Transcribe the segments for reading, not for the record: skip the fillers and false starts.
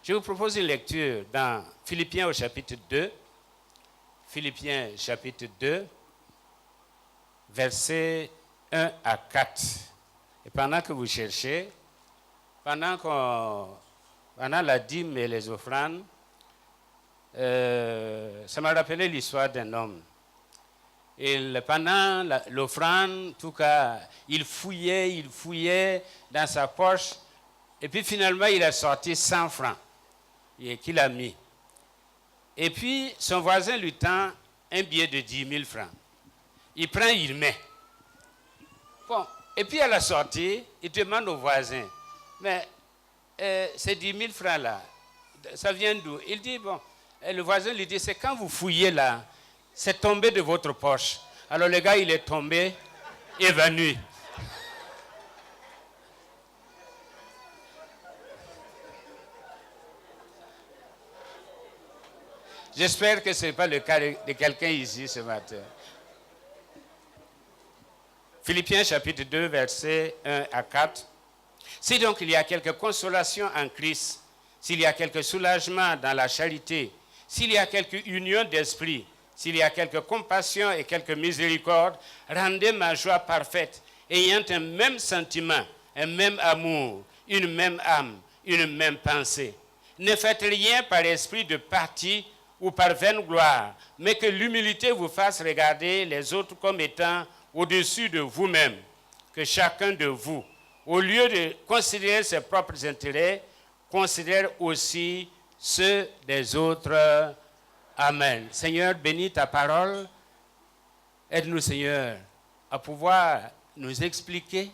Je vous propose une lecture dans Philippiens au chapitre 2. Philippiens chapitre 2, versets 1 à 4. Et pendant que vous cherchez, pendant la dîme et les offrandes, ça m'a rappelé l'histoire d'un homme. Et pendant l'offrande, en tout cas, il fouillait dans sa poche. Et puis finalement, il a sorti 100 francs qu'il a mis. Et puis, son voisin lui tend un billet de 10 000 francs. Il prend, il met. Bon, et puis à la sortie, il demande au voisin, mais ces 10 000 francs-là, ça vient d'où? Il dit, bon, et le voisin lui dit, c'est quand vous fouillez là, c'est tombé de votre poche. Alors le gars, il est tombé, évanoui. J'espère que ce n'est pas le cas de quelqu'un ici ce matin. Philippiens chapitre 2, versets 1 à 4. Si donc il y a quelque consolation en Christ, s'il y a quelque soulagement dans la charité, s'il y a quelque union d'esprit, s'il y a quelque compassion et quelque miséricorde, rendez ma joie parfaite, ayant un même sentiment, un même amour, une même âme, une même pensée. Ne faites rien par esprit de parti ou par vaine gloire, mais que l'humilité vous fasse regarder les autres comme étant au-dessus de vous-même, que chacun de vous, au lieu de considérer ses propres intérêts, considère aussi ceux des autres. Amen. Seigneur, bénis ta parole. Aide-nous, Seigneur, à pouvoir nous expliquer.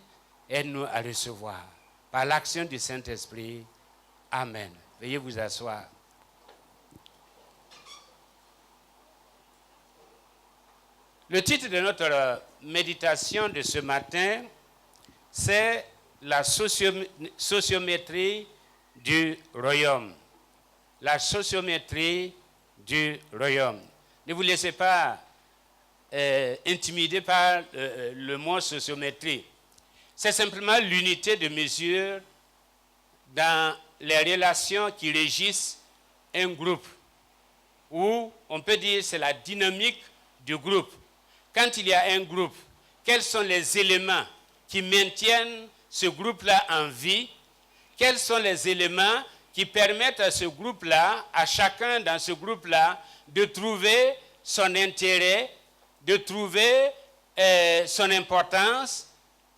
Aide-nous à recevoir. Par l'action du Saint-Esprit. Amen. Veuillez vous asseoir. Le titre de notre méditation de ce matin, c'est la sociométrie du royaume. La sociométrie du royaume. Ne vous laissez pas intimider par le mot sociométrie. C'est simplement l'unité de mesure dans les relations qui régissent un groupe. Ou on peut dire c'est la dynamique du groupe. Quand il y a un groupe, quels sont les éléments qui maintiennent ce groupe-là en vie? Quels sont les éléments qui permettent à ce groupe-là, à chacun dans ce groupe-là, de trouver son intérêt, de trouver son importance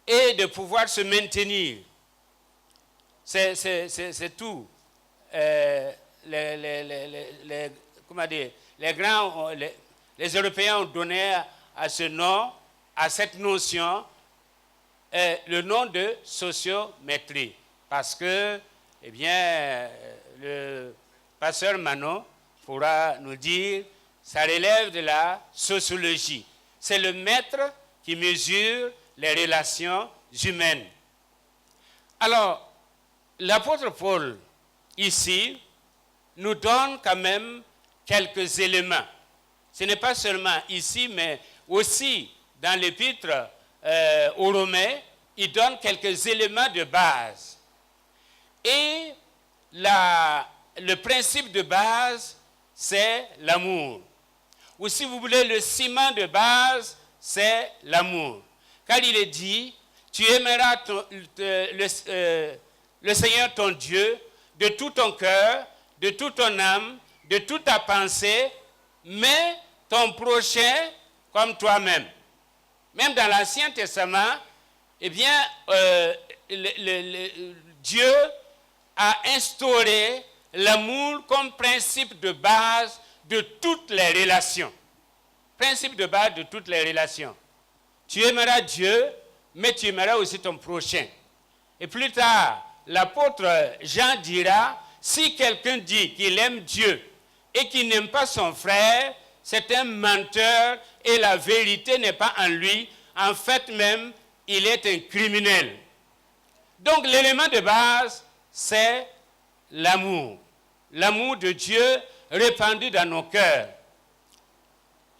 et de pouvoir se maintenir? C'est tout. Les Européens ont donné à ce nom, à cette notion, le nom de sociométrie. Parce que, eh bien, le pasteur Manon pourra nous dire, ça relève de la sociologie. C'est le maître qui mesure les relations humaines. Alors, l'apôtre Paul, ici, nous donne quand même quelques éléments. Ce n'est pas seulement ici, mais aussi dans l'épître aux Romains, il donne quelques éléments de base. Et le principe de base, c'est l'amour. Ou si vous voulez, le ciment de base, c'est l'amour. Car il est dit, tu aimeras le Seigneur ton Dieu de tout ton cœur, de toute ton âme, de toute ta pensée, mais ton prochain comme toi-même. Même dans l'Ancien Testament, eh bien, Dieu a instauré l'amour comme principe de base de toutes les relations. Principe de base de toutes les relations. Tu aimeras Dieu, mais tu aimeras aussi ton prochain. Et plus tard, l'apôtre Jean dira, si quelqu'un dit qu'il aime Dieu et qu'il n'aime pas son frère, c'est un menteur et la vérité n'est pas en lui. En fait même, il est un criminel. Donc l'élément de base, c'est l'amour. L'amour de Dieu répandu dans nos cœurs.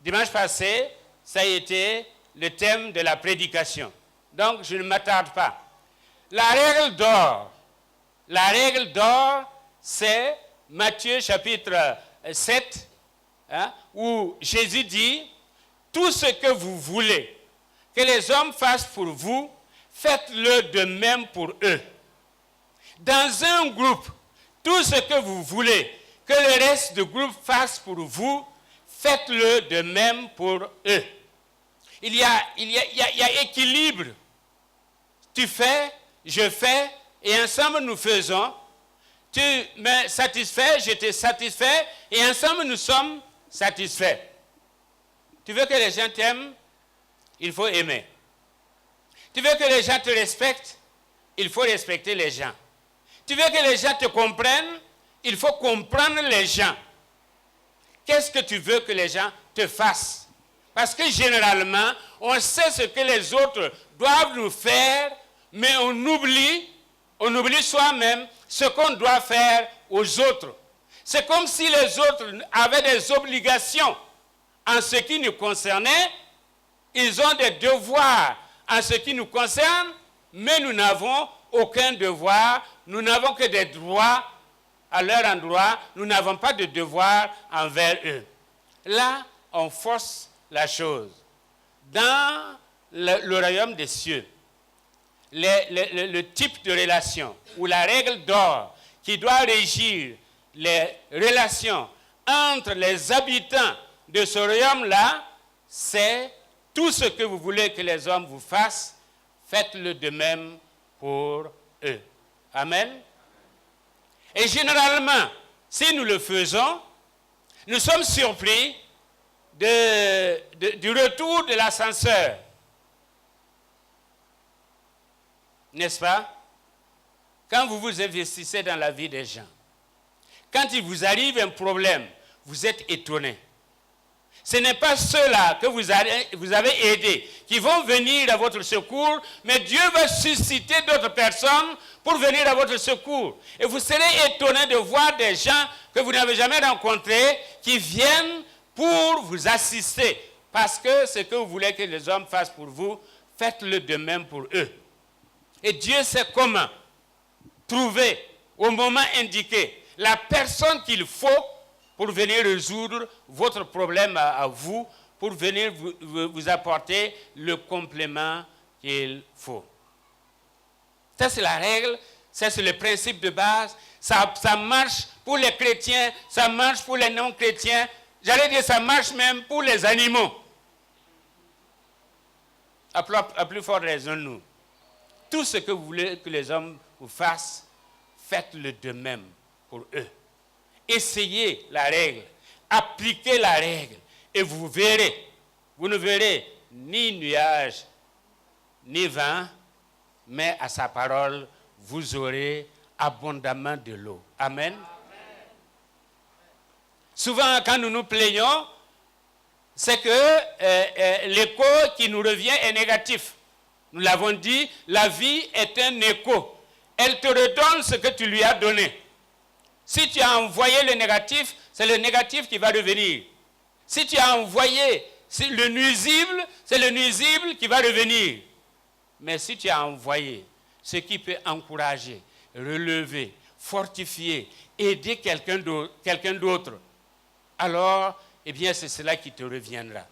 Dimanche passé, ça a été le thème de la prédication. Donc je ne m'attarde pas. La règle d'or, c'est Matthieu chapitre 7, hein, où Jésus dit, tout ce que vous voulez que les hommes fassent pour vous, faites-le de même pour eux. Dans un groupe, tout ce que vous voulez que le reste du groupe fasse pour vous, faites-le de même pour eux. Il y a équilibre. Tu fais, je fais, et ensemble nous faisons. Tu me satisfais, je te satisfais, et ensemble nous sommes satisfaits. Tu veux que les gens t'aiment, il faut aimer. Tu veux que les gens te respectent, il faut respecter les gens. Tu veux que les gens te comprennent, il faut comprendre les gens. Qu'est-ce que tu veux que les gens te fassent? Parce que généralement, on sait ce que les autres doivent nous faire, mais on oublie soi-même ce qu'on doit faire aux autres. C'est comme si les autres avaient des obligations en ce qui nous concernait. Ils ont des devoirs en ce qui nous concerne, mais nous n'avons aucun devoir. Nous n'avons que des droits à leur endroit. Nous n'avons pas de devoir envers eux. Là, on force la chose. Dans le royaume des cieux, le type de relation ou la règle d'or qui doit régir les relations entre les habitants de ce royaume-là, c'est tout ce que vous voulez que les hommes vous fassent, faites-le de même pour eux. Amen. Et généralement, si nous le faisons, nous sommes surpris du retour de l'ascenseur. N'est-ce pas? Quand vous vous investissez dans la vie des gens, quand il vous arrive un problème, vous êtes étonné. Ce n'est pas ceux-là que vous avez aidés qui vont venir à votre secours, mais Dieu va susciter d'autres personnes pour venir à votre secours. Et vous serez étonné de voir des gens que vous n'avez jamais rencontrés qui viennent pour vous assister. Parce que ce que vous voulez que les hommes fassent pour vous, faites-le de même pour eux. Et Dieu sait comment trouver au moment indiqué la personne qu'il faut pour venir résoudre votre problème à vous, pour venir vous apporter le complément qu'il faut. Ça, c'est la règle, ça, c'est le principe de base. Ça marche pour les chrétiens, ça marche pour les non-chrétiens. J'allais dire, ça marche même pour les animaux. À plus forte raison, nous. Tout ce que vous voulez que les hommes vous fassent, faites-le de même pour eux. Essayez la règle, appliquez la règle, et vous verrez, vous ne verrez ni nuage, ni vent, mais à sa parole, vous aurez abondamment de l'eau. Amen. Amen. Souvent, quand nous nous plaignons, c'est que l'écho qui nous revient est négatif. Nous l'avons dit, la vie est un écho. Elle te redonne ce que tu lui as donné. Si tu as envoyé le négatif, c'est le négatif qui va revenir. Si tu as envoyé le nuisible, c'est le nuisible qui va revenir. Mais si tu as envoyé ce qui peut encourager, relever, fortifier, aider quelqu'un d'autre, alors, eh bien, c'est cela qui te reviendra.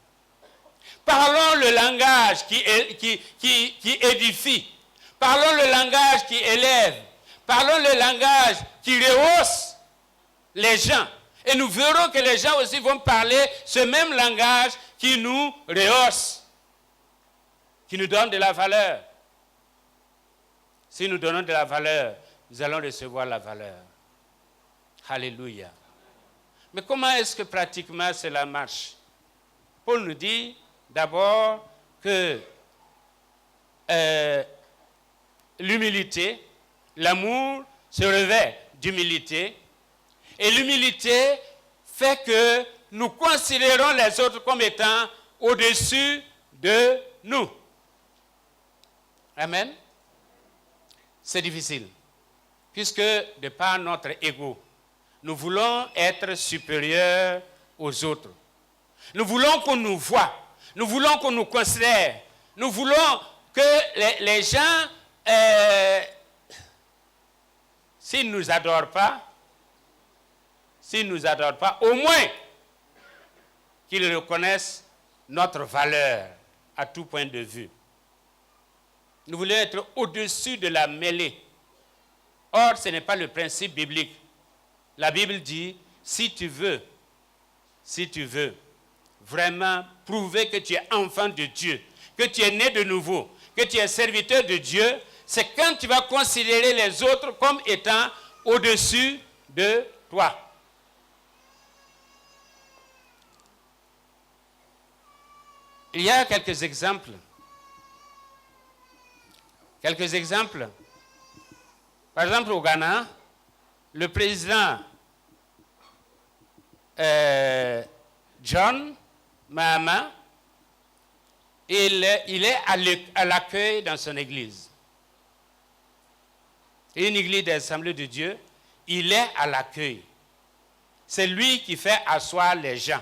Parlons le langage qui édifie. Parlons le langage qui élève. Parlons le langage qui rehausse les gens. Et nous verrons que les gens aussi vont parler ce même langage qui nous rehausse, qui nous donne de la valeur. Si nous donnons de la valeur, nous allons recevoir la valeur. Alléluia. Mais comment est-ce que pratiquement cela marche? Paul nous dit d'abord que l'humilité, l'amour se revêt d'humilité. Et l'humilité fait que nous considérons les autres comme étant au-dessus de nous. Amen. C'est difficile. Puisque de par notre ego, nous voulons être supérieurs aux autres. Nous voulons qu'on nous voie. Nous voulons qu'on nous considère. Nous voulons que les gens, s'ils ne nous adorent pas, s'ils ne nous adorent pas, au moins qu'ils reconnaissent notre valeur à tout point de vue. Nous voulons être au-dessus de la mêlée. Or, ce n'est pas le principe biblique. La Bible dit, si tu veux vraiment prouver que tu es enfant de Dieu, que tu es né de nouveau, que tu es serviteur de Dieu, c'est quand tu vas considérer les autres comme étant au-dessus de toi. Il y a quelques exemples. Quelques exemples. Par exemple, au Ghana, le président John Mahama, il est à l'accueil dans son église. Une église d'Assemblée de Dieu, il est à l'accueil. C'est lui qui fait asseoir les gens.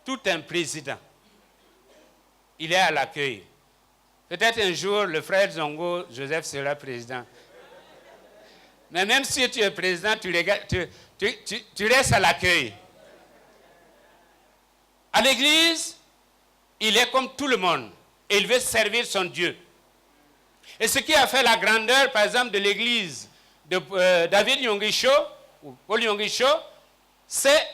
Tout un président. Il est à l'accueil. Peut-être un jour, le frère Zongo Joseph sera président. Mais même si tu es président, tu restes à l'accueil. À l'église, il est comme tout le monde. Et il veut servir son Dieu. Et ce qui a fait la grandeur, par exemple, de l'église de David Yongisho, ou Paul Yongisho, c'est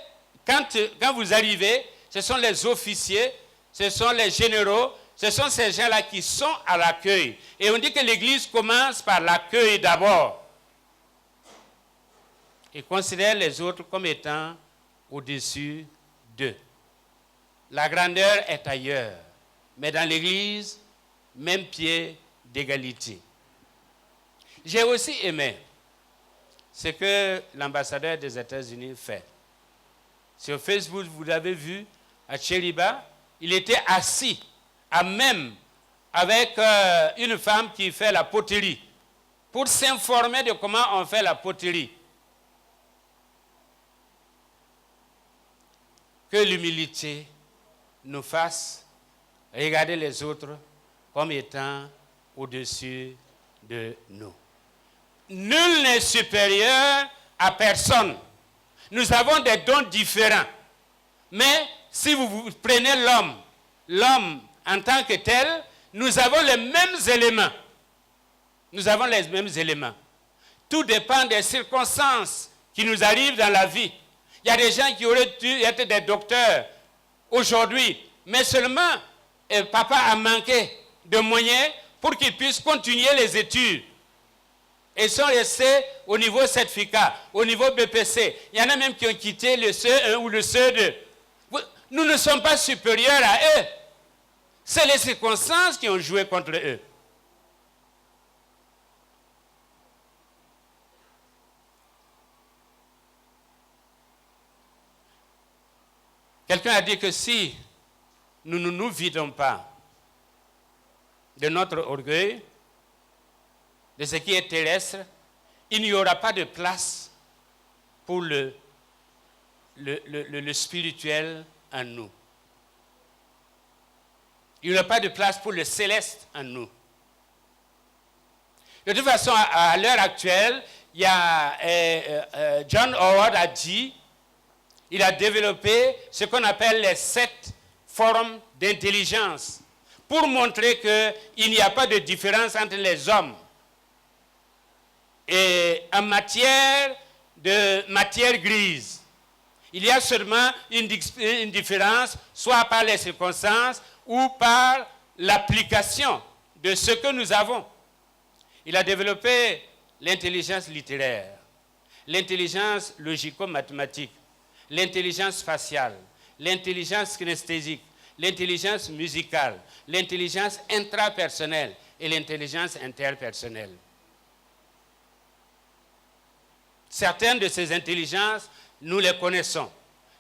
quand vous arrivez, ce sont les officiers, ce sont les généraux, ce sont ces gens-là qui sont à l'accueil. Et on dit que l'église commence par l'accueil d'abord. Et considère les autres comme étant au-dessus d'eux. La grandeur est ailleurs. Mais dans l'église, même pied d'égalité. J'ai aussi aimé ce que l'ambassadeur des États-Unis fait. Sur Facebook, vous l'avez vu, à Chériba, il était assis à même avec une femme qui fait la poterie pour s'informer de comment on fait la poterie. Que l'humilité nous fasse regarder les autres comme étant au-dessus de nous. Nul n'est supérieur à personne. Nous avons des dons différents. Mais si vous prenez l'homme en tant que tel, nous avons les mêmes éléments. Nous avons les mêmes éléments. Tout dépend des circonstances qui nous arrivent dans la vie. Il y a des gens qui auraient dû être des docteurs aujourd'hui, mais seulement papa a manqué de moyens pour qu'ils puissent continuer les études. Ils sont restés au niveau certificat, au niveau BPC. Il y en a même qui ont quitté le CE1 ou le CE2. Nous ne sommes pas supérieurs à eux. C'est les circonstances qui ont joué contre eux. Quelqu'un a dit que si nous ne nous vidons pas de notre orgueil, de ce qui est terrestre, il n'y aura pas de place pour le spirituel en nous. Il n'y aura pas de place pour le céleste en nous. De toute façon, à l'heure actuelle, il y a John Howard a dit, il a développé ce qu'on appelle les 7 formes d'intelligence pour montrer qu'il n'y a pas de différence entre les hommes. Et en matière de matière grise, il y a seulement une différence, soit par les circonstances ou par l'application de ce que nous avons. Il a développé l'intelligence littéraire, l'intelligence logico-mathématique, l'intelligence faciale, l'intelligence kinesthésique, l'intelligence musicale, l'intelligence intrapersonnelle et l'intelligence interpersonnelle. Certaines de ces intelligences, nous les connaissons.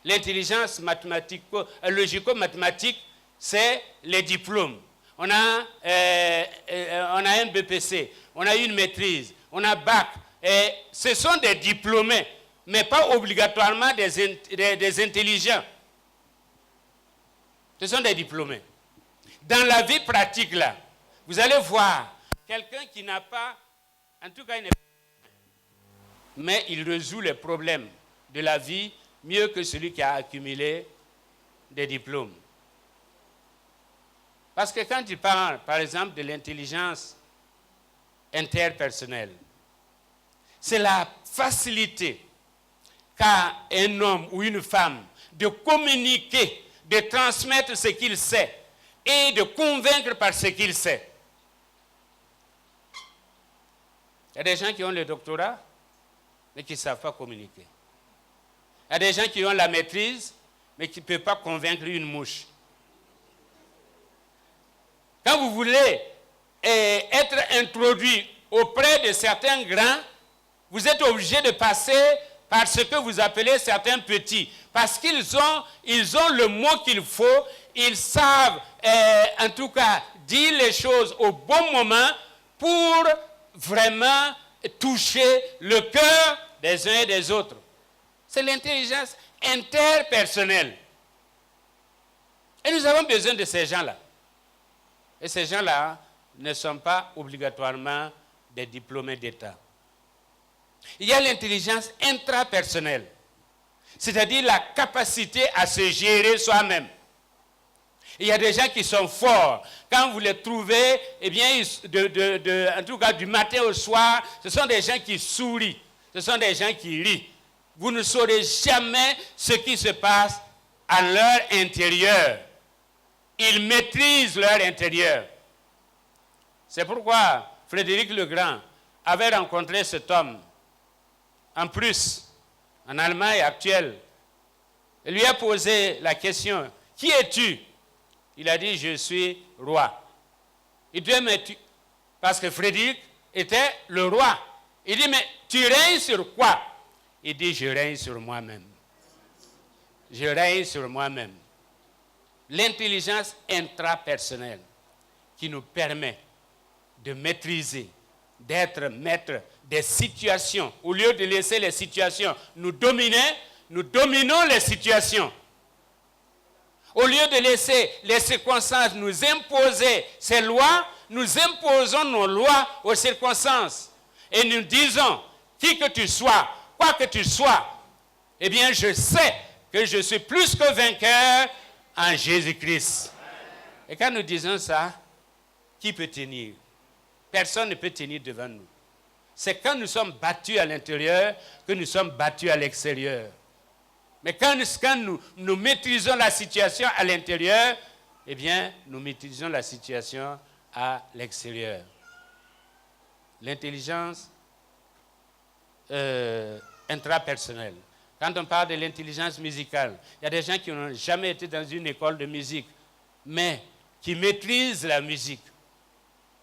L'intelligence logico-mathématique, c'est les diplômes. On a un BPC, on a une maîtrise, on a bac. Et ce sont des diplômés, mais pas obligatoirement des intelligents. Ce sont des diplômés. Dans la vie pratique, là, vous allez voir quelqu'un qui n'a pas, en tout cas, mais il résout les problèmes de la vie mieux que celui qui a accumulé des diplômes. Parce que quand tu parles, par exemple, de l'intelligence interpersonnelle, c'est la facilité qu'a un homme ou une femme de communiquer, de transmettre ce qu'il sait et de convaincre par ce qu'il sait. Il y a des gens qui ont le doctorat, mais qui ne savent pas communiquer. Il y a des gens qui ont la maîtrise, mais qui ne peuvent pas convaincre une mouche. Quand vous voulez être introduit auprès de certains grands, vous êtes obligé de passer par ce que vous appelez certains petits. Parce qu'ils ont le mot qu'il faut, ils savent en tout cas dire les choses au bon moment pour vraiment toucher le cœur des uns et des autres. C'est l'intelligence interpersonnelle. Et nous avons besoin de ces gens-là. Et ces gens-là ne sont pas obligatoirement des diplômés d'État. Il y a l'intelligence intrapersonnelle, c'est-à-dire la capacité à se gérer soi-même. Il y a des gens qui sont forts. Quand vous les trouvez, eh bien, en tout cas du matin au soir, ce sont des gens qui sourient, ce sont des gens qui rient. Vous ne saurez jamais ce qui se passe à leur intérieur. Ils maîtrisent leur intérieur. C'est pourquoi Frédéric le Grand avait rencontré cet homme en Prusse, en Allemagne actuelle. Il lui a posé la question, « Qui es-tu » Il a dit, « Je suis roi. » Il dit, « Mais tu... » Parce que Frédéric était le roi. Il dit, « Mais tu règnes sur quoi ?» Il dit, « Je règne sur moi-même. Je règne sur moi-même. » L'intelligence intrapersonnelle qui nous permet de maîtriser, d'être maître des situations. Au lieu de laisser les situations nous dominer, nous dominons les situations. Au lieu de laisser les circonstances nous imposer ces lois, nous imposons nos lois aux circonstances. Et nous disons, qui que tu sois, quoi que tu sois, eh bien je sais que je suis plus que vainqueur en Jésus-Christ. Et quand nous disons ça, qui peut tenir? Personne ne peut tenir devant nous. C'est quand nous sommes battus à l'intérieur que nous sommes battus à l'extérieur. Mais quand nous maîtrisons la situation à l'intérieur, eh bien, nous maîtrisons la situation à l'extérieur. L'intelligence intrapersonnelle. Quand on parle de l'intelligence musicale, il y a des gens qui n'ont jamais été dans une école de musique, mais qui maîtrisent la musique.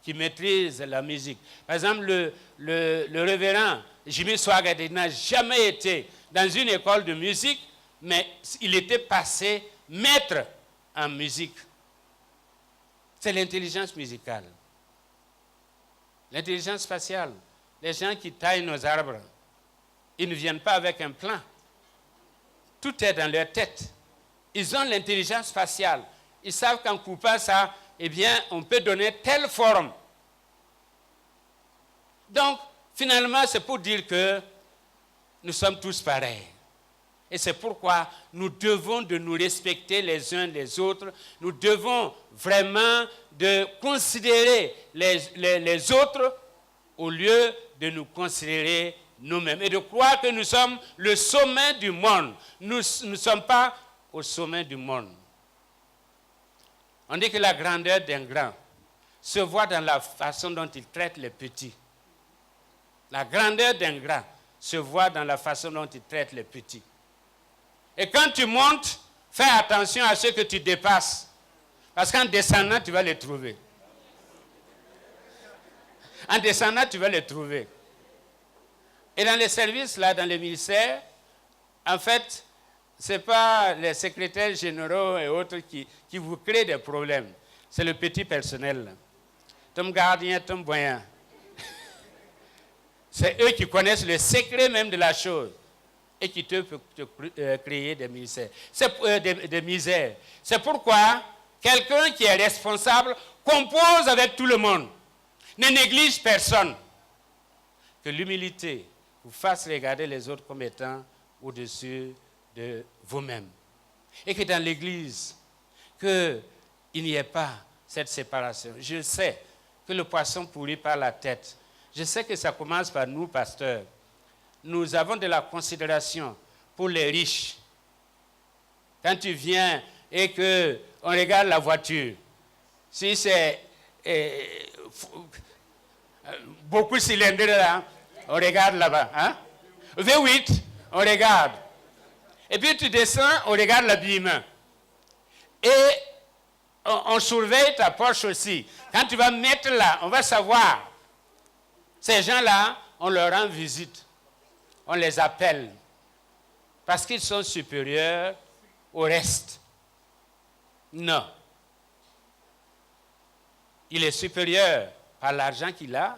Qui maîtrisent la musique. Par exemple, le révérend Jimmy Swaggart n'a jamais été dans une école de musique, mais il était passé maître en musique. C'est l'intelligence musicale. L'intelligence spatiale. Les gens qui taillent nos arbres, ils ne viennent pas avec un plan. Tout est dans leur tête. Ils ont l'intelligence spatiale. Ils savent qu'en coupant ça, eh bien, on peut donner telle forme. Donc, finalement, c'est pour dire que nous sommes tous pareils. Et c'est pourquoi nous devons de nous respecter les uns les autres. Nous devons vraiment de considérer les autres au lieu de nous considérer nous-mêmes. Et de croire que nous sommes le sommet du monde. Nous ne sommes pas au sommet du monde. On dit que la grandeur d'un grand se voit dans la façon dont il traite les petits. La grandeur d'un grand se voit dans la façon dont il traite les petits. Et quand tu montes, fais attention à ceux que tu dépasses. Parce qu'en descendant, tu vas les trouver. En descendant, tu vas les trouver. Et dans les services, là, dans les ministères, en fait, ce n'est pas les secrétaires généraux et autres qui vous créent des problèmes. C'est le petit personnel. Ton gardien, ton voyant. C'est eux qui connaissent le secret même de la chose et qui te créer des misères. Des misères. C'est pourquoi quelqu'un qui est responsable compose avec tout le monde. Ne néglige personne. Que l'humilité vous fasse regarder les autres comme étant au-dessus de vous-même. Et que dans l'Église, qu'il n'y ait pas cette séparation. Je sais que le poisson pourrit par la tête. Je sais que ça commence par nous, pasteurs. Nous avons de la considération pour les riches. Quand tu viens et qu'on regarde la voiture, si c'est beaucoup de cylindres là, on regarde là-bas. Hein? V8, on regarde. Et puis tu descends, on regarde l'habillement. Et on surveille ta poche aussi. Quand tu vas mettre là, on va savoir. Ces gens-là, on leur rend visite. On les appelle. Parce qu'ils sont supérieurs au reste. Non. Il est supérieur par l'argent qu'il a,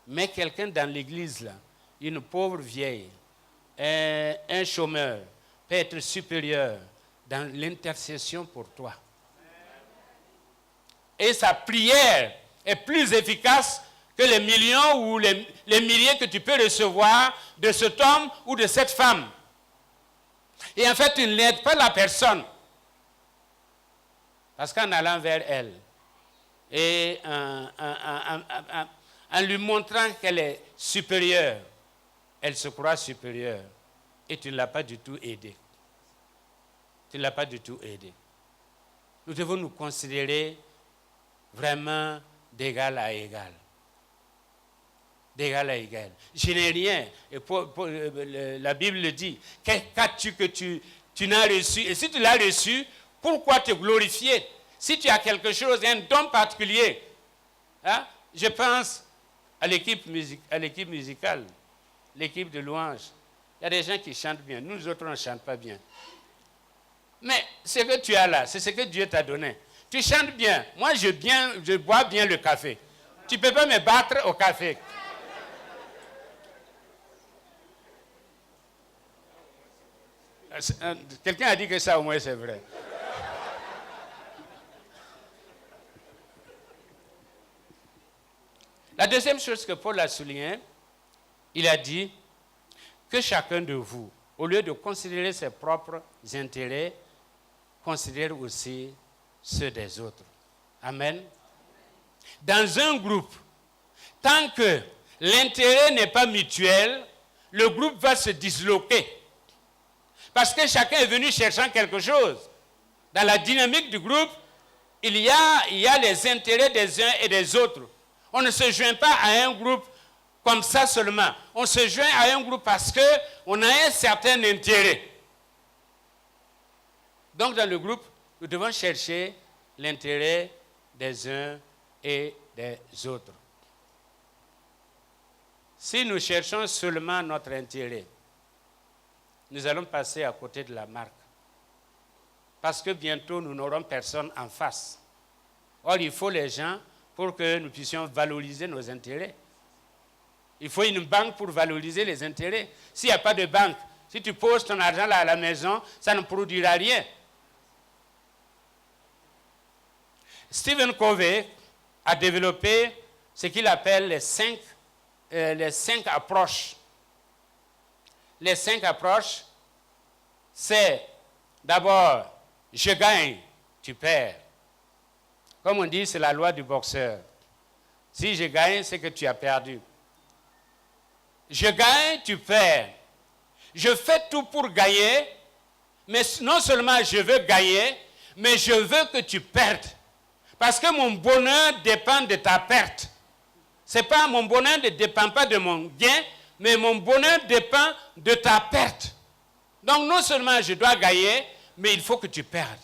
mais quelqu'un dans l'église, là, une pauvre vieille, un chômeur, peut être supérieur dans l'intercession pour toi. Et sa prière est plus efficace que les millions ou les milliers que tu peux recevoir de cet homme ou de cette femme. Et en fait, tu n'aides pas la personne. Parce qu'en allant vers elle et en lui montrant qu'elle est supérieure, elle se croit supérieure. Et tu ne l'as pas du tout aidée. Tu ne l'as pas du tout aidée. Nous devons nous considérer vraiment d'égal à égal. D'égal à égal. Je n'ai rien. Et la Bible le dit. Qu'as-tu que tu n'as reçu? Et si tu l'as reçu, pourquoi te glorifier? Si tu as quelque chose, un don particulier. Hein? Je pense à l'équipe musicale, l'équipe de louange. Il y a des gens qui chantent bien. Nous autres, on ne chante pas bien. Mais ce que tu as là, c'est ce que Dieu t'a donné. Tu chantes bien. Moi, je bois bien le café. Tu ne peux pas me battre au café. Quelqu'un a dit que ça, au moins, c'est vrai. La deuxième chose que Paul a soulignée, il a dit que chacun de vous, au lieu de considérer ses propres intérêts, considère aussi ceux des autres. Amen. Dans un groupe, tant que l'intérêt n'est pas mutuel, le groupe va se disloquer. Parce que chacun est venu cherchant quelque chose. Dans la dynamique du groupe, il y a les intérêts des uns et des autres. On ne se joint pas à un groupe comme ça seulement. On se joint à un groupe parce qu'on a un certain intérêt. Donc dans le groupe, nous devons chercher l'intérêt des uns et des autres. Si nous cherchons seulement notre intérêt, nous allons passer à côté de la marque. Parce que bientôt, nous n'aurons personne en face. Or, il faut les gens pour que nous puissions valoriser nos intérêts. Il faut une banque pour valoriser les intérêts. S'il n'y a pas de banque, si tu poses ton argent là à la maison, ça ne produira rien. Stephen Covey a développé ce qu'il appelle les cinq approches. Les 5 approches, c'est d'abord, je gagne, tu perds. Comme on dit, c'est la loi du boxeur. Si je gagne, c'est que tu as perdu. Je gagne, tu perds. Je fais tout pour gagner, mais non seulement je veux gagner, mais je veux que tu perdes. Parce que mon bonheur dépend de ta perte. Mon bonheur ne dépend pas de mon gain, mais mon bonheur dépend de ta perte. Donc non seulement je dois gagner, mais il faut que tu perdes.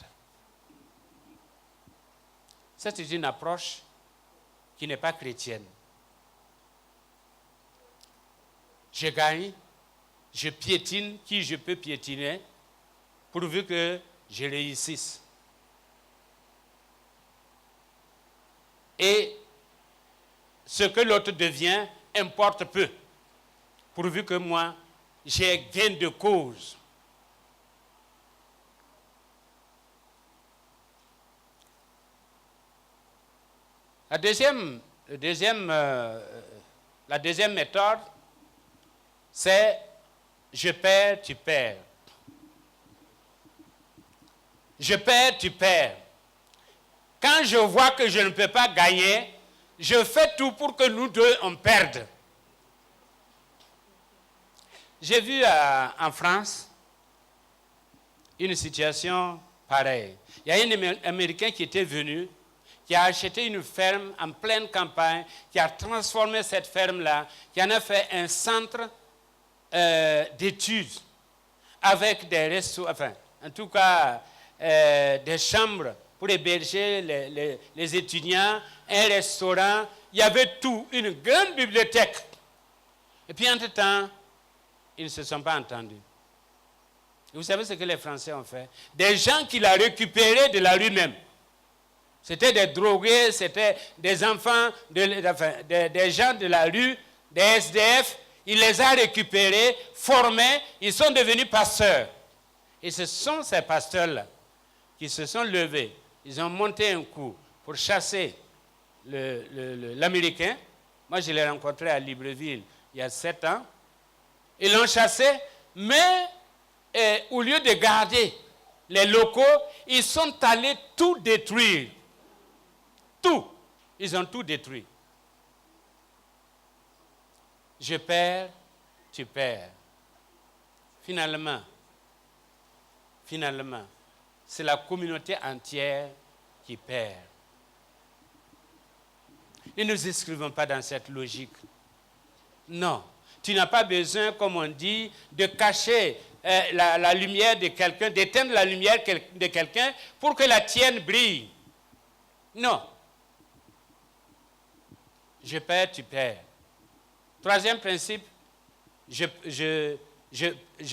Ça, c'est une approche qui n'est pas chrétienne. Je gagne, je piétine qui je peux piétiner, pourvu que je réussisse. Et ce que l'autre devient importe peu, pourvu que moi, j'ai gain de cause. La deuxième méthode, c'est Je perds, tu perds. Je perds, tu perds. Quand je vois que je ne peux pas gagner, je fais tout pour que nous deux, on perde. J'ai vu en France une situation pareille. Il y a un Américain qui était venu, qui a acheté une ferme en pleine campagne, qui a transformé cette ferme-là, qui en a fait un centre d'études avec des restos, enfin, en tout cas, des chambres pour héberger les étudiants, un restaurant, il y avait tout, une grande bibliothèque. Et puis, entre-temps, ils ne se sont pas entendus. Et vous savez ce que les Français ont fait? Des gens qu'il a récupérés de la rue même. C'était des drogués, c'était des enfants, des gens de la rue, des SDF. Il les a récupérés, formés, ils sont devenus pasteurs. Et ce sont ces pasteurs-là qui se sont levés. Ils ont monté un coup pour chasser l'Américain. Moi, je l'ai rencontré à Libreville il y a 7 ans. Ils l'ont chassé, mais au lieu de garder les locaux, ils sont allés tout détruire. Tout. Ils ont tout détruit. Je perds, tu perds. Finalement, c'est la communauté entière qui perd. Ne nous inscrivons pas dans cette logique. Non. Tu n'as pas besoin, comme on dit, de cacher la lumière de quelqu'un, d'éteindre la lumière de quelqu'un pour que la tienne brille. Non. Je perds, tu perds. Troisième principe, je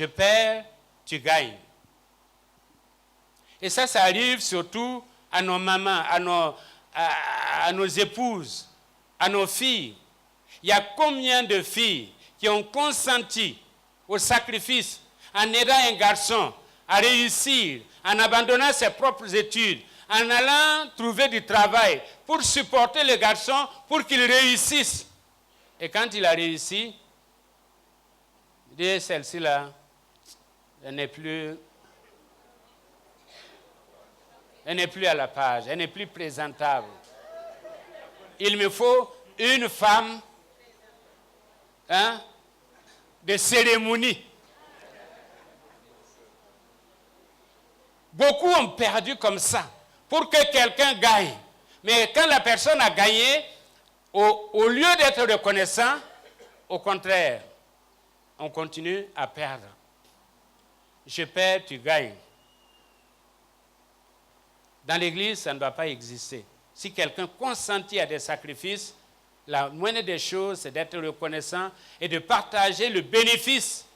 perds, tu gagnes. Et ça arrive surtout à nos mamans, à nos épouses, à nos filles. Il y a combien de filles qui ont consenti au sacrifice en aidant un garçon à réussir, en abandonnant ses propres études, en allant trouver du travail pour supporter le garçon pour qu'il réussisse. Et quand il a réussi, il dit, celle-ci-là, elle n'est plus à la page, elle n'est plus présentable. Il me faut une femme de cérémonie. Beaucoup ont perdu comme ça, pour que quelqu'un gagne. Mais quand la personne a gagné, au lieu d'être reconnaissant, au contraire, on continue à perdre. Je perds, tu gagnes. Dans l'Église, ça ne doit pas exister. Si quelqu'un consentit à des sacrifices, la moindre des choses, c'est d'être reconnaissant et de partager le bénéfice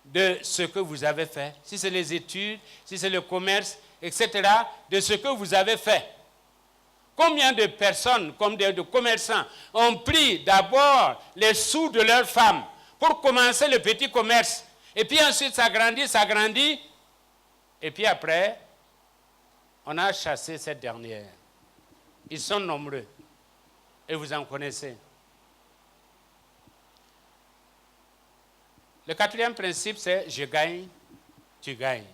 de ce que vous avez fait. Si c'est les études, si c'est le commerce, etc., de ce que vous avez fait. Combien de personnes, comme de commerçants, ont pris d'abord les sous de leurs femmes pour commencer le petit commerce. Et puis ensuite, ça grandit. Et puis après, on a chassé cette dernière. Ils sont nombreux. Et vous en connaissez. Le quatrième principe, c'est je gagne, tu gagnes.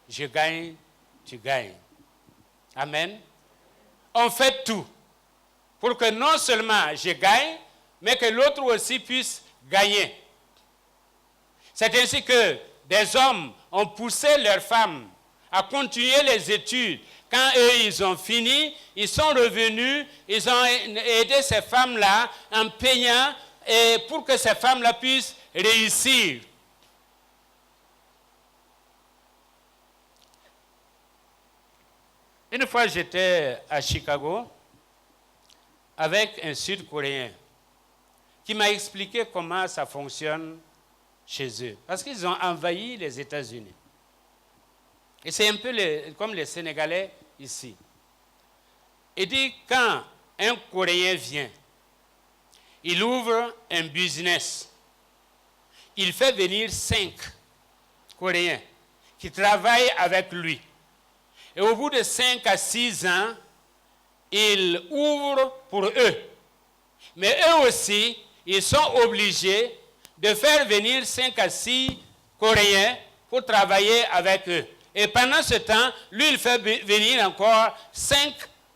Je gagne, tu gagnes. Amen. On fait tout pour que non seulement je gagne, mais que l'autre aussi puisse gagner. C'est ainsi que des hommes ont poussé leurs femmes à continuer les études. Quand eux, ils ont fini, ils sont revenus, ils ont aidé ces femmes-là en payant et pour que ces femmes-là puissent réussir. Une fois, j'étais à Chicago avec un Sud-Coréen qui m'a expliqué comment ça fonctionne chez eux. Parce qu'ils ont envahi les États-Unis. Et c'est un peu comme les Sénégalais ici. Il dit, quand un Coréen vient, il ouvre un business. Il fait venir 5 Coréens qui travaillent avec lui. Et au bout de 5 à 6 ans, il ouvre pour eux. Mais eux aussi, ils sont obligés de faire venir 5 à 6 Coréens pour travailler avec eux. Et pendant ce temps, lui, il fait venir encore 5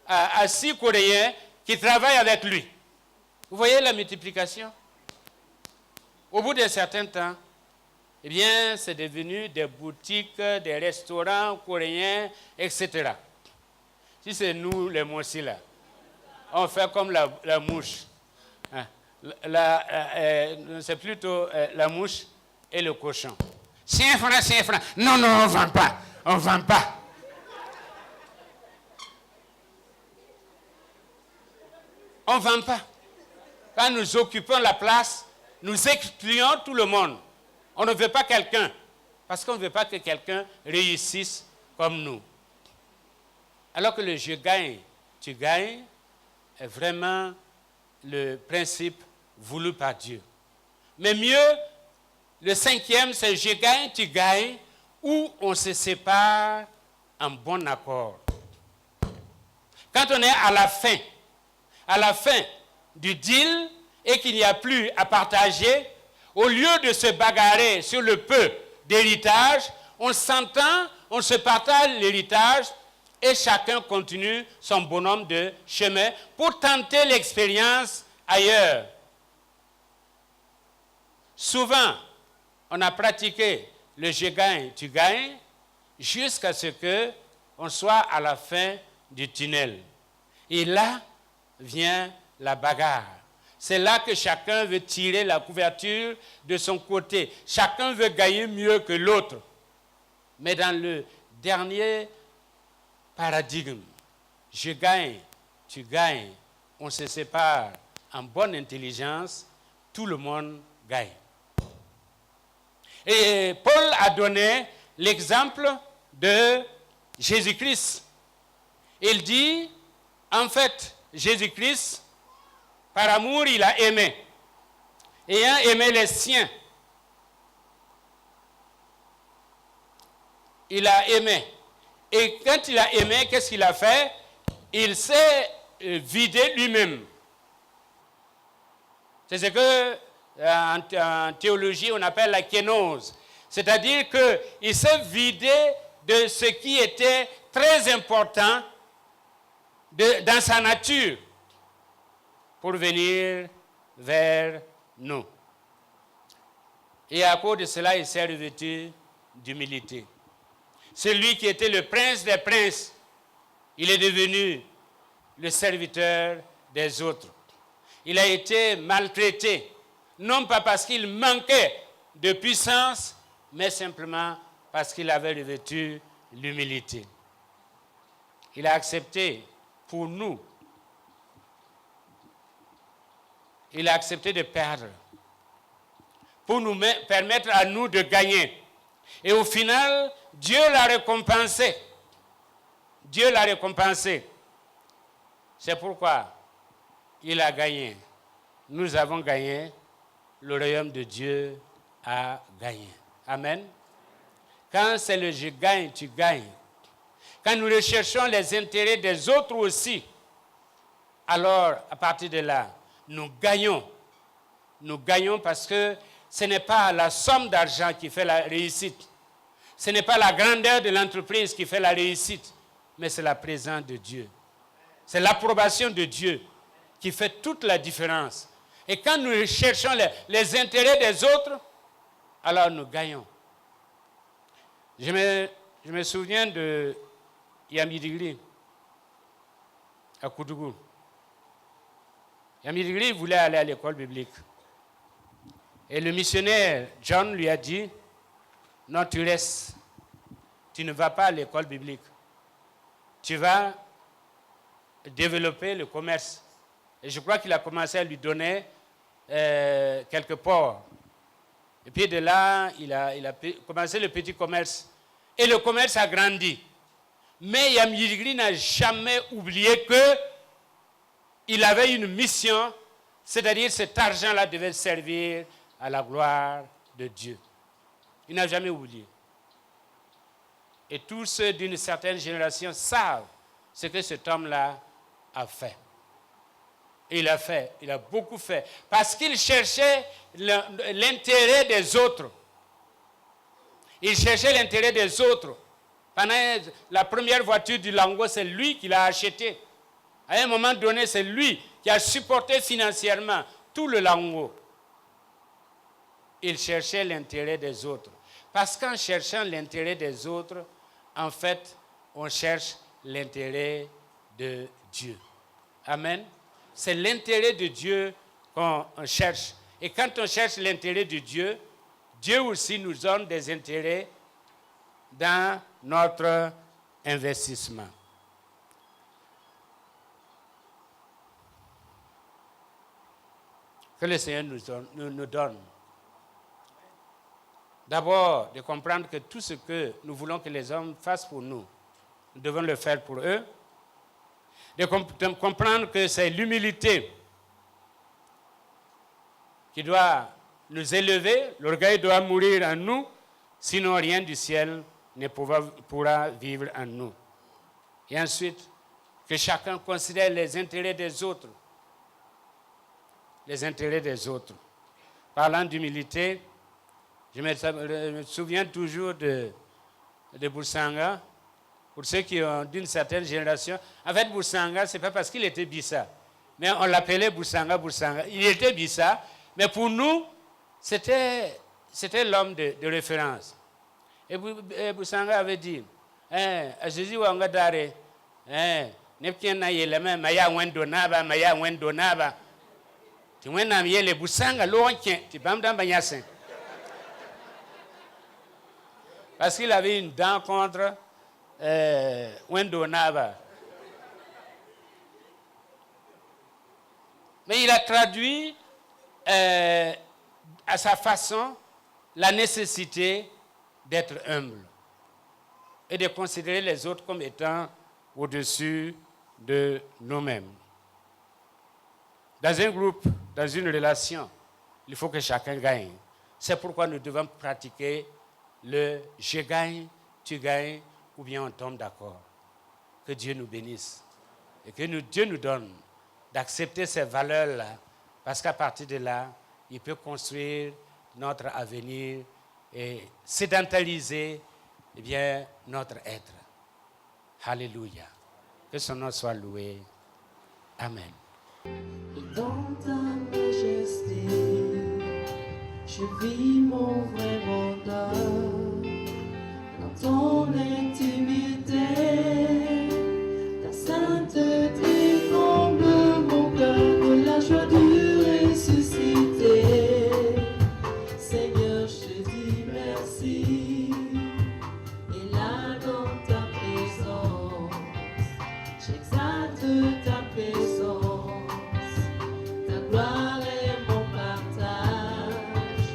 à 6 Coréens qui travaillent avec lui. Vous voyez la multiplication? Au bout d'un certain temps, eh bien, c'est devenu des boutiques, des restaurants coréens, etc. Si c'est nous, les moussis là, on fait comme la mouche. C'est plutôt la mouche et le cochon. 5 francs, 5 francs. Non, non, on ne vend pas. On ne vend pas. On ne vend pas. Quand nous occupons la place, nous excluons tout le monde. On ne veut pas quelqu'un. Parce qu'on ne veut pas que quelqu'un réussisse comme nous. Alors que le je gagne, tu gagnes, est vraiment le principe voulu par Dieu. Mais mieux, le 5e, c'est je gagne, tu gagnes, où on se sépare en bon accord. Quand on est à la fin du deal et qu'il n'y a plus à partager, au lieu de se bagarrer sur le peu d'héritage, on s'entend, on se partage l'héritage et chacun continue son bonhomme de chemin pour tenter l'expérience ailleurs. Souvent, on a pratiqué le je gagne, tu gagnes, jusqu'à ce qu'on soit à la fin du tunnel. Et là vient la bagarre. C'est là que chacun veut tirer la couverture de son côté. Chacun veut gagner mieux que l'autre. Mais dans le dernier paradigme, je gagne, tu gagnes, on se sépare en bonne intelligence, tout le monde gagne. Et Paul a donné l'exemple de Jésus-Christ. Il dit, en fait, Jésus-Christ, par amour, il a aimé. Ayant aimé les siens, il a aimé. Et quand il a aimé, qu'est-ce qu'il a fait? Il s'est vidé lui-même. C'est ce que, en théologie, on appelle la kénose. C'est-à-dire qu'il s'est vidé de ce qui était très important dans sa nature pour venir vers nous. Et à cause de cela, il s'est revêtu d'humilité. Celui qui était le prince des princes, il est devenu le serviteur des autres. Il a été maltraité, non pas parce qu'il manquait de puissance, mais simplement parce qu'il avait revêtu l'humilité. Il a accepté pour nous. Il a accepté de perdre pour nous permettre à nous de gagner. Et au final, Dieu l'a récompensé. Dieu l'a récompensé. C'est pourquoi il a gagné. Nous avons gagné. Le royaume de Dieu a gagné. Amen. Quand c'est le je gagne, tu gagnes. Quand nous recherchons les intérêts des autres aussi, alors à partir de là, nous gagnons. Nous gagnons parce que ce n'est pas la somme d'argent qui fait la réussite. Ce n'est pas la grandeur de l'entreprise qui fait la réussite, mais c'est la présence de Dieu. C'est l'approbation de Dieu qui fait toute la différence. Et quand nous cherchons les intérêts des autres, alors nous gagnons. Je me souviens de Yamidigri à Koudougou. Yamidigri voulait aller à l'école biblique. Et le missionnaire John lui a dit, non, tu restes. Tu ne vas pas à l'école biblique. Tu vas développer le commerce. Et je crois qu'il a commencé à lui donner quelques ports. Et puis de là, il a commencé le petit commerce. Et le commerce a grandi. Mais Yamidigri n'a jamais oublié qu'il avait une mission, c'est-à-dire cet argent-là devait servir à la gloire de Dieu. Il n'a jamais oublié. Et tous ceux d'une certaine génération savent ce que cet homme-là a fait. Et il a fait, il a beaucoup fait. Parce qu'il cherchait l'intérêt des autres. Il cherchait l'intérêt des autres. Pendant la première voiture du Lango, c'est lui qui l'a achetée. À un moment donné, c'est lui qui a supporté financièrement tout le Lango. Il cherchait l'intérêt des autres. Parce qu'en cherchant l'intérêt des autres, en fait, on cherche l'intérêt de Dieu. Amen. C'est l'intérêt de Dieu qu'on cherche. Et quand on cherche l'intérêt de Dieu, Dieu aussi nous donne des intérêts dans notre investissement. Que le Seigneur nous donne. D'abord, de comprendre que tout ce que nous voulons que les hommes fassent pour nous, nous devons le faire pour eux. De comprendre que c'est l'humilité qui doit nous élever, l'orgueil doit mourir en nous, sinon rien du ciel ne pourra vivre en nous. Et ensuite, que chacun considère les intérêts des autres. Les intérêts des autres. Parlant d'humilité, je me souviens toujours de Boursanga. Pour ceux qui ont d'une certaine génération, en fait, Boursanga, ce n'est pas parce qu'il était Bissa, mais on l'appelait Boursanga. Il était Bissa, mais pour nous, c'était l'homme de référence. Et Boursanga avait dit, Jésus wanga dare, nepkena yeleme maya wendonaba, maya wendonaba. Tu wena yele Boursanga lontien, tu bamdan banyasin. Parce qu'il avait une dent contre Wendo Naba. Mais il a traduit à sa façon la nécessité d'être humble et de considérer les autres comme étant au-dessus de nous-mêmes. Dans un groupe, dans une relation, il faut que chacun gagne. C'est pourquoi nous devons pratiquer le « je gagne, tu gagnes » ou bien on tombe d'accord. Que Dieu nous bénisse et que Dieu nous donne d'accepter ces valeurs-là, parce qu'à partir de là, il peut construire notre avenir et sédentaliser notre être. Alléluia. Que son nom soit loué. Amen. Dans ta majesté, je vis mon vrai bonheur. Dans ton intimité, ta sainteté comble mon cœur de la joie du ressuscité. Seigneur, je te dis merci. Et là dans ta présence, j'exalte ta présence. Ta gloire est mon partage.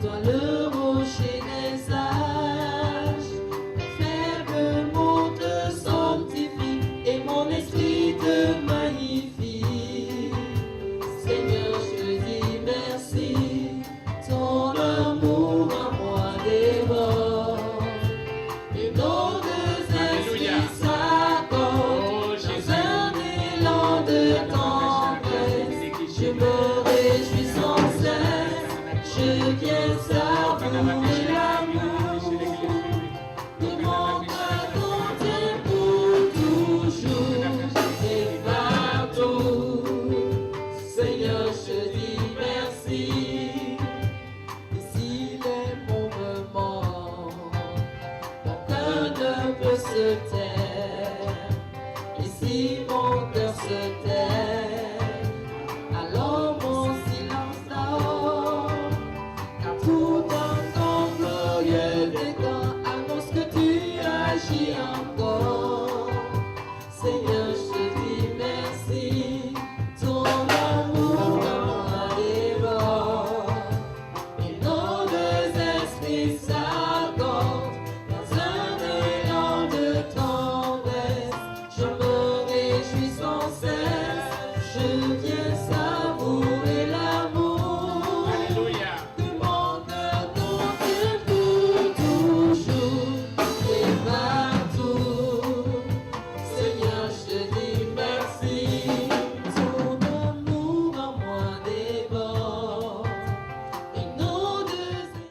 Toi le rocher des âges. Mes faibles mots te sanctifient et mon esprit te magnifie. Seigneur, je te dis merci. Ton amour en moi dévore. Et nos deux esprits s'accordent dans un élan de tendresse. Je me réjouis sans cesse. Je viens savourer l'amour. De mon cœur contient pour toujours et partout. Seigneur, je dis merci. Et s'il est mon moment, mon cœur ne peut se taire.